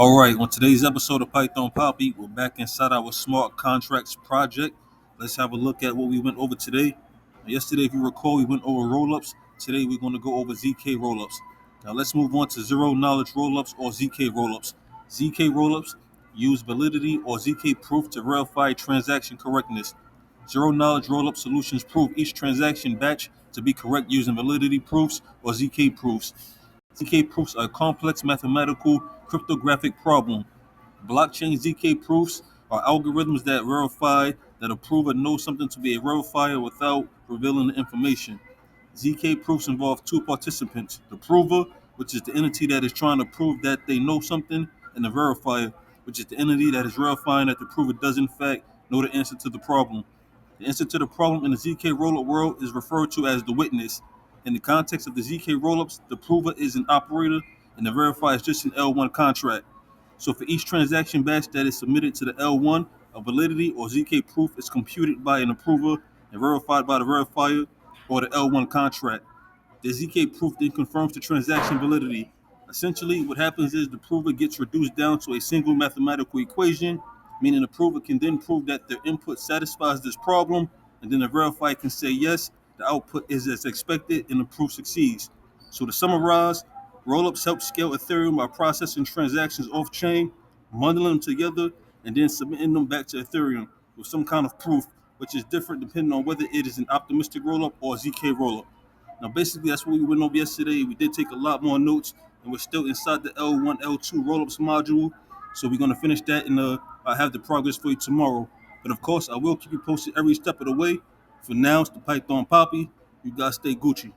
All right, on today's episode of Python Papi, we're back inside our smart contracts project. Let's have a look at what we went over today. Yesterday, if you recall, we went over rollups. Today, we're going to go over ZK rollups. Now, let's move on to zero knowledge rollups or ZK rollups. ZK rollups use validity or ZK proof to verify transaction correctness. Zero knowledge rollup solutions prove each transaction batch to be correct using validity proofs or ZK proofs. ZK proofs are a complex mathematical cryptographic problem. Blockchain ZK proofs are algorithms that verify that a prover knows something to be a verifier without revealing the information. ZK proofs involve two participants: the prover, which is the entity that is trying to prove that they know something, and the verifier, which is the entity that is verifying that the prover does in fact know the answer to the problem. The answer to the problem in the ZK rollup world is referred to as the witness. In the context of the ZK rollups, the prover is an operator and the verifier is just an L1 contract. So for each transaction batch that is submitted to the L1, a validity or ZK proof is computed by an approver and verified by the verifier or the L1 contract. The ZK proof then confirms the transaction validity. Essentially, what happens is the prover gets reduced down to a single mathematical equation, meaning the prover can then prove that their input satisfies this problem, and then the verifier can say yes, the output is as expected, and the proof succeeds. So to summarize, rollups help scale Ethereum by processing transactions off-chain, bundling them together, and then submitting them back to Ethereum with some kind of proof, which is different depending on whether it is an optimistic rollup or a ZK rollup. Now, basically, that's what we went over yesterday. We did take a lot more notes, and we're still inside the L1, L2 rollups module. So we're going to finish that, and I'll have the progress for you tomorrow. But of course, I will keep you posted every step of the way. For now, it's the Python Poppy. You guys stay Gucci.